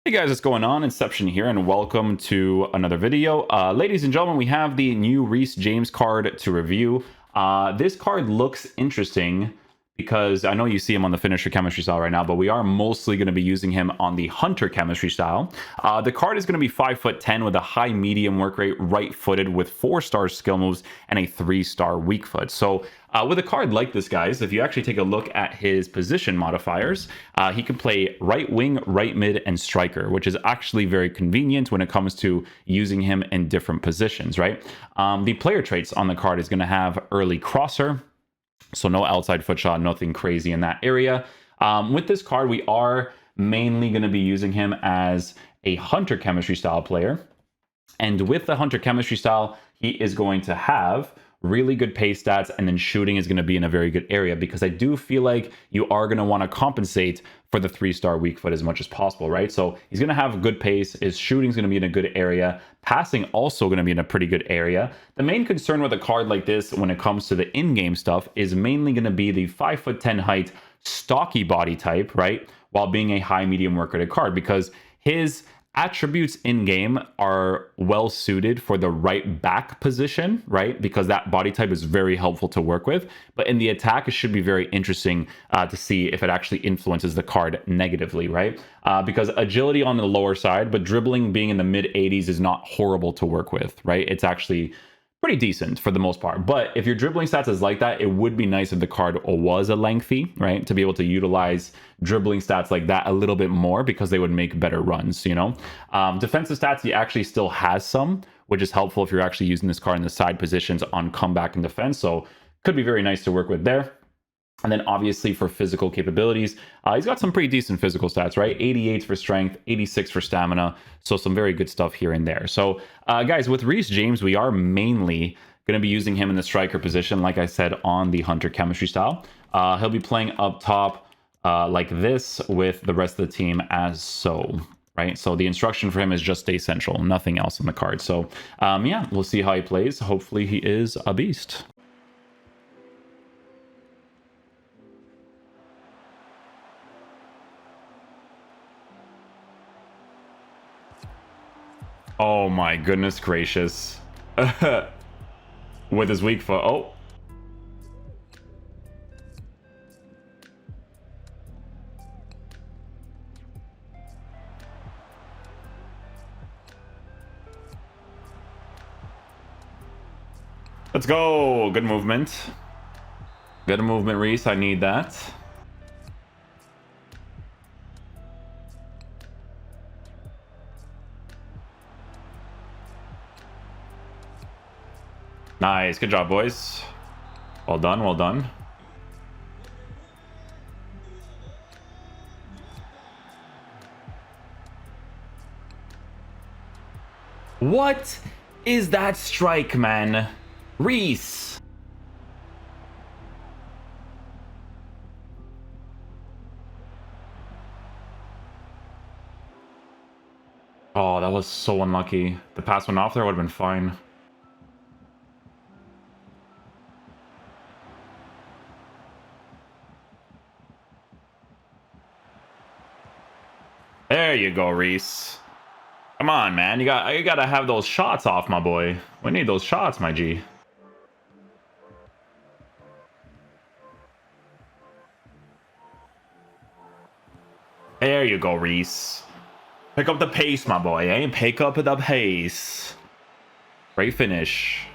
Hey guys, what's going on? Inception here, and welcome to another video. Ladies and gentlemen, we have the new Reece James card to review. This card looks interesting because I know you see him on the finisher chemistry style right now, but we are mostly going to be using him on the hunter chemistry style. The card is going to be 5'10" with a high medium work rate, right-footed with 4-star skill moves and a 3-star weak foot. So with a card like this, guys, if you actually take a look at his position modifiers, he can play right wing, right mid, and striker, which is actually very convenient when it comes to using him in different positions, right? The player traits on the card is going to have early crosser, so no outside foot shot, nothing crazy in that area. With this card, we are mainly going to be using him as a hunter chemistry style player. And with the hunter chemistry style, he is going to have really good pace stats, and then shooting is going to be in a very good area, because I do feel like you are going to want to compensate for the 3-star weak foot as much as possible, right? So he's going to have good pace, his shooting is going to be in a good area, passing also going to be in a pretty good area. The main concern with a card like this when it comes to the in-game stuff is mainly going to be the 5'10" height, stocky body type, right? While being a high medium work rate card, because his attributes in game are well suited for the right back position, right? Because that body type is very helpful to work with. But in the attack, it should be very interesting to see if it actually influences the card negatively, right? Because agility on the lower side, but dribbling being in the mid 80s is not horrible to work with, right? It's actually pretty decent for the most part. But if your dribbling stats is like that, it would be nice if the card was a lengthy, right? To be able to utilize dribbling stats like that a little bit more, because they would make better runs, you know? Defensive stats, he actually still has some, which is helpful if you're actually using this card in the side positions on comeback and defense. So could be very nice to work with there. And then obviously for physical capabilities, he's got some pretty decent physical stats, right? 88 for strength, 86 for stamina. So some very good stuff here and there. So guys, with Reece James, we are mainly going to be using him in the striker position, like I said, on the hunter chemistry style. He'll be playing up top like this with the rest of the team as so, right? So the instruction for him is just stay central, nothing else on the card. So yeah, we'll see how he plays. Hopefully he is a beast. Oh my goodness gracious. With his weak foot. Oh. Let's go. Good movement. Good movement, Reece. I need that. Nice. Good job, boys. Well done. Well done. What is that strike, man? Reece. Oh, that was so unlucky. The pass went off there, would have been fine. There you go, Reece. Come on, man. You gotta have those shots off, my boy. We need those shots, my G. There you go, Reece. Pick up the pace, my boy, eh? Pick up the pace. Great finish.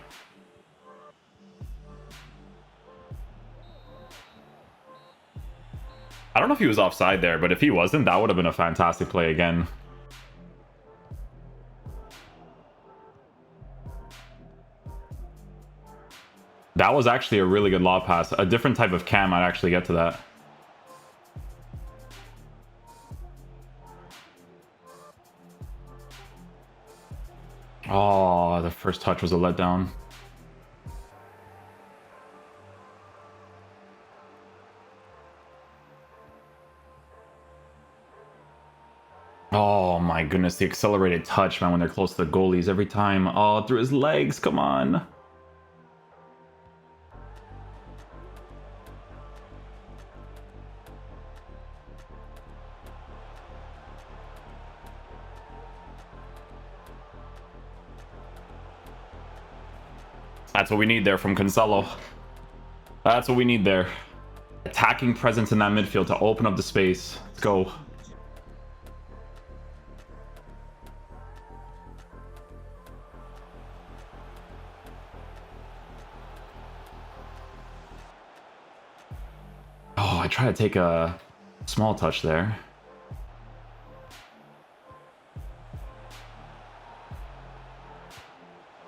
I don't know if he was offside there, but if he wasn't, that would have been a fantastic play again. That was actually a really good lob pass. A different type of cam might actually get to that. Oh, the first touch was a letdown. Oh my goodness, the accelerated touch, man, when they're close to the goalies every time. Oh, through his legs, come on. That's what we need there from Cancelo. That's what we need there. Attacking presence in that midfield to open up the space. Let's go. Oh, I try to take a small touch there.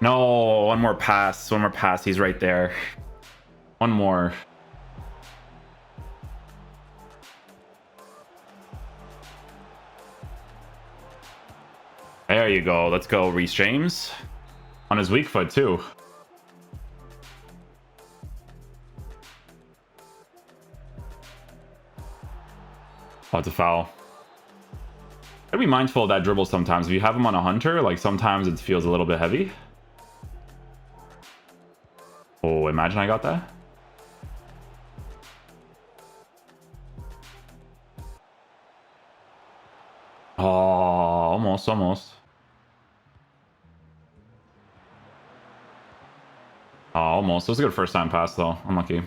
No, one more pass. One more pass. He's right there. One more. There you go. Let's go, Reece James. On his weak foot, too. Oh, it's a foul. Gotta be mindful of that dribble sometimes. If you have him on a hunter, like sometimes it feels a little bit heavy. Oh, imagine I got that. Oh, almost. Oh, almost. It was a good first time pass, though. Unlucky.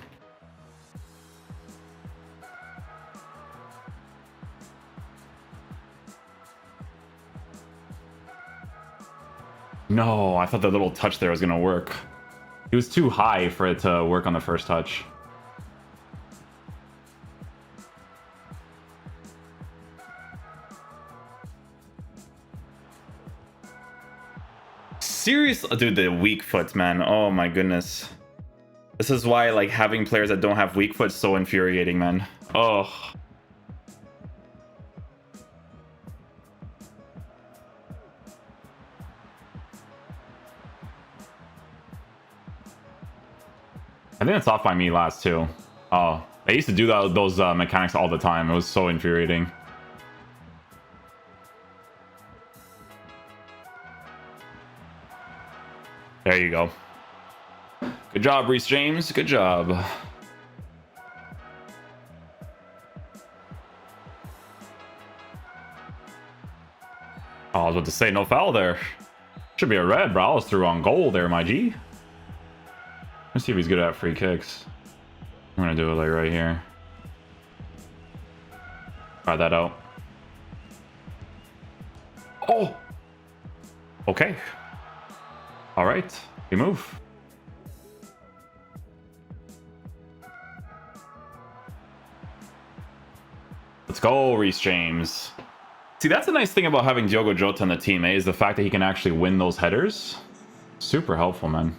No, I thought the little touch there was going to work. He was too high for it to work on the first touch. Seriously, dude, the weak foot, man. Oh my goodness. This is why, like, having players that don't have weak foot is so infuriating, man. Oh. I think it's off by me last, too. Oh, I used to do those mechanics all the time. It was so infuriating. There you go. Good job, Reece James. Good job. Oh, I was about to say, no foul there. Should be a red, bro. I was through on goal there, my G. Let's see if he's good at free kicks. I'm gonna do it like right here. Try that out. Oh! Okay. Alright. We move. Let's go, Reece James. See, that's the nice thing about having Diogo Jota on the team, is the fact that he can actually win those headers. Super helpful, man.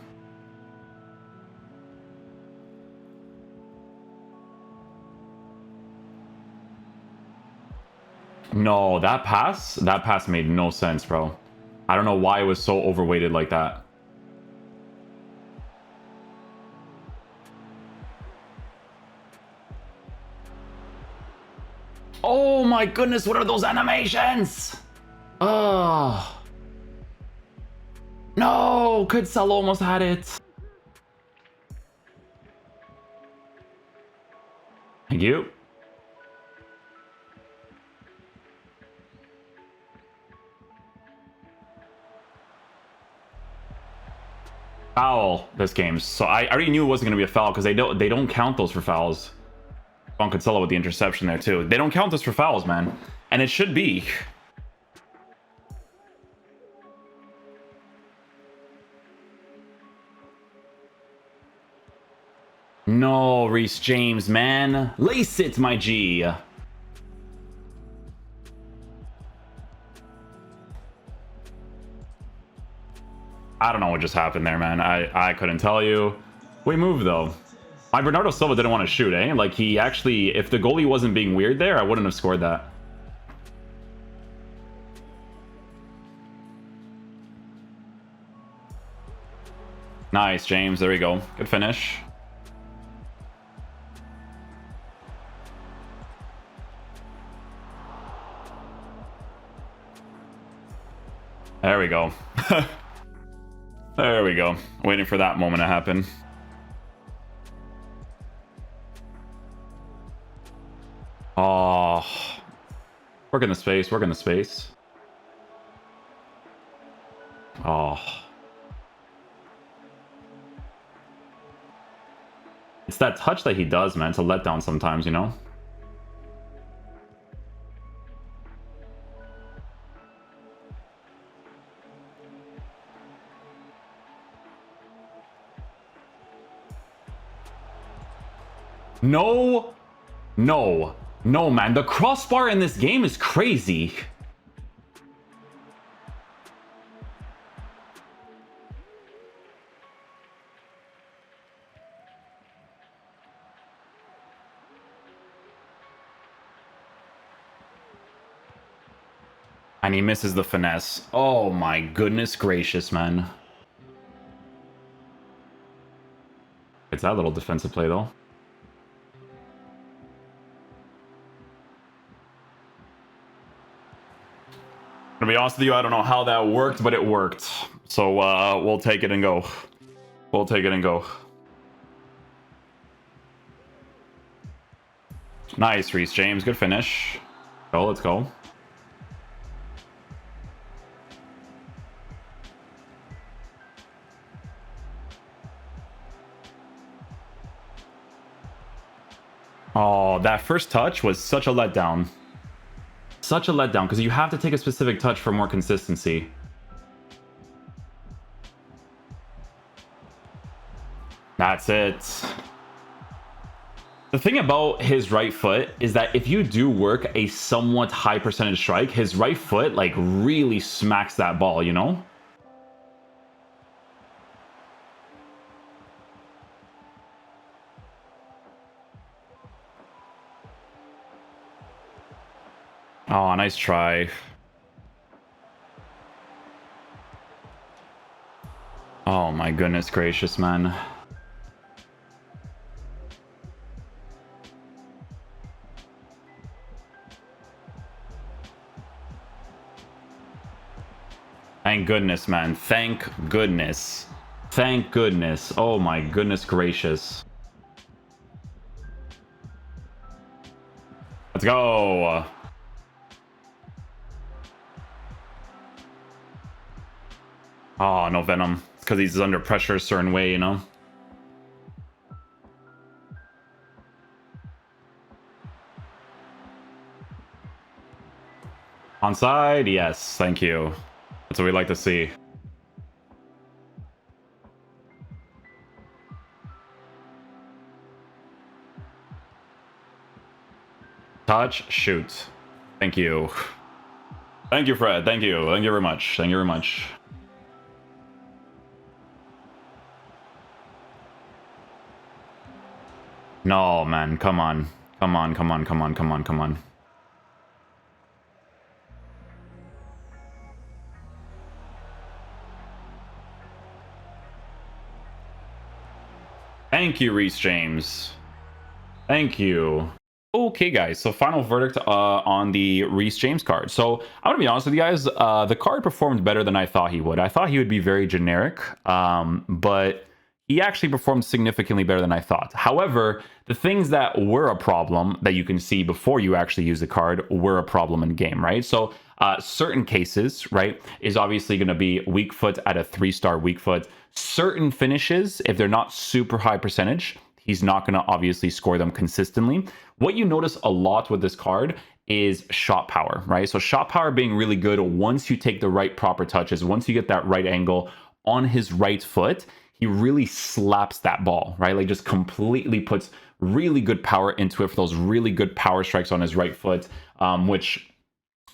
No, that pass made no sense, bro. I don't know why it was so overweighted like that. Oh my goodness, what are those animations? Oh. No, Cancelo almost had it. Thank you. Foul this game. So I already knew it wasn't going to be a foul because they don't count those for fouls. On Cancelo with the interception there too. They don't count this for fouls, man. And it should be. No, Reece James, man. Lace it, my G. I don't know what just happened there, man. I couldn't tell you. We moved, though. My Bernardo Silva didn't want to shoot, eh? Like, he actually... If the goalie wasn't being weird there, I wouldn't have scored that. Nice, James. There we go. Good finish. There we go. There we go. Waiting for that moment to happen. Oh. Work in the space. Work in the space. Oh. It's that touch that he does, man. It's a letdown sometimes, you know? No, no, no, man. The crossbar in this game is crazy. And he misses the finesse. Oh my goodness gracious, man. It's that little defensive play, though. To be honest with you, I don't know how that worked, but it worked. So we'll take it and go. We'll take it and go. Nice, Reece James. Good finish. Go, let's go. Oh, that first touch was such a letdown. Such a letdown, because you have to take a specific touch for more consistency. That's it. The thing about his right foot is that if you do work a somewhat high percentage strike, his right foot, like, really smacks that ball, you know? Oh, nice try. Oh my goodness gracious, man. Thank goodness, man. Thank goodness. Thank goodness. Oh my goodness gracious. Let's go. Oh, no Venom. It's because he's under pressure a certain way, you know? Onside? Yes, thank you. That's what we like to see. Touch, shoot. Thank you. Thank you, Fred. Thank you. Thank you very much. Thank you very much. No, man. Come on. Come on, come on, come on, come on, come on. Thank you, Reece James. Thank you. Okay, guys, so final verdict on the Reece James card. So I'm gonna be honest with you guys, the card performed better than I thought he would. I thought he would be very generic, but he actually performed significantly better than I thought. However, the things that were a problem that you can see before you actually use the card were a problem in game, right? So certain cases, right, is obviously going to be weak foot at a 3-star weak foot. Certain finishes, if they're not super high percentage, he's not going to obviously score them consistently. What you notice a lot with this card is shot power, right? So shot power being really good once you take the right proper touches, once you get that right angle on his right foot, he really slaps that ball, right? Like just completely puts really good power into it for those really good power strikes on his right foot, which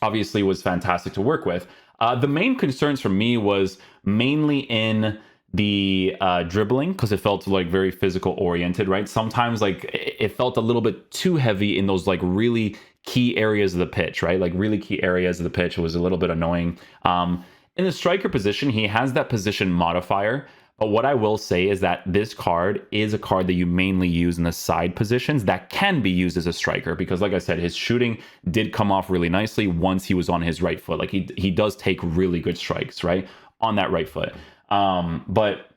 obviously was fantastic to work with. The main concerns for me was mainly in the dribbling, because it felt like very physical oriented, right? Sometimes like it felt a little bit too heavy in those like really key areas of the pitch, right? Like really key areas of the pitch was a little bit annoying. In the striker position, he has that position modifier. But what I will say is that this card is a card that you mainly use in the side positions that can be used as a striker, because like I said, his shooting did come off really nicely once he was on his right foot. Like he does take really good strikes, right, on that right foot. But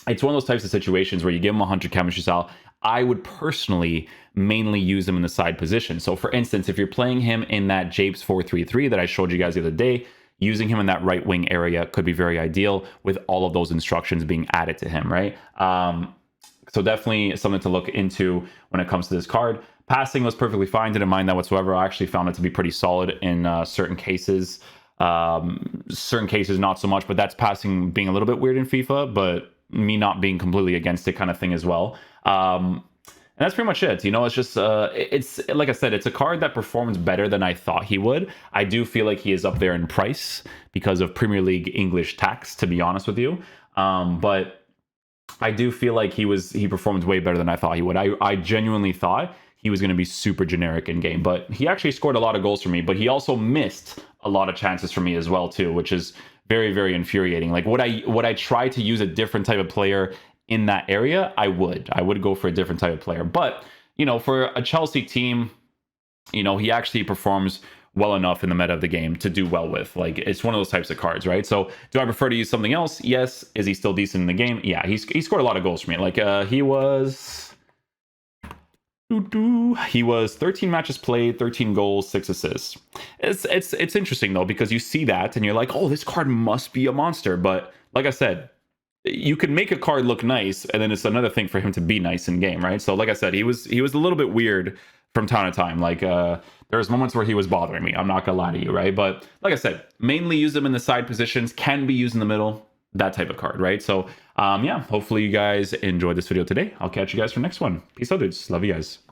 it's one of those types of situations where you give him 100 chemistry style. I would personally mainly use him in the side position. So for instance, if you're playing him in that Japes 4-3-3 that I showed you guys the other day, using him in that right wing area could be very ideal with all of those instructions being added to him, right? So definitely something to look into when it comes to this card. Passing was perfectly fine. Didn't mind that whatsoever. I actually found it to be pretty solid in certain cases. Certain cases, not so much, but that's passing being a little bit weird in FIFA, but me not being completely against it kind of thing as well. And that's pretty much it. You know, it's just, it's like I said, it's a card that performs better than I thought he would. I do feel like he is up there in price because of Premier League English tax, to be honest with you. But I do feel like he performed way better than I thought he would. I genuinely thought he was going to be super generic in game, but he actually scored a lot of goals for me, but he also missed a lot of chances for me as well too, which is very, very infuriating. Like would I try to use a different type of player in that area? I would go for a different type of player. But, you know, for a Chelsea team, you know, he actually performs well enough in the meta of the game to do well with. Like, it's one of those types of cards, right? So do I prefer to use something else? Yes. Is he still decent in the game? Yeah, he scored a lot of goals for me. Like, he was 13 matches played, 13 goals, 6 assists. It's interesting though, because you see that and you're like, oh, this card must be a monster. But like I said, you can make a card look nice, and then it's another thing for him to be nice in game, right? So like I said, he was a little bit weird from time to time. Like there was moments where he was bothering me. I'm not gonna lie to you, right? But like I said, mainly use him in the side positions, can be used in the middle, that type of card, right? So yeah, hopefully you guys enjoyed this video today. I'll catch you guys for next one. Peace out, dudes. Love you guys.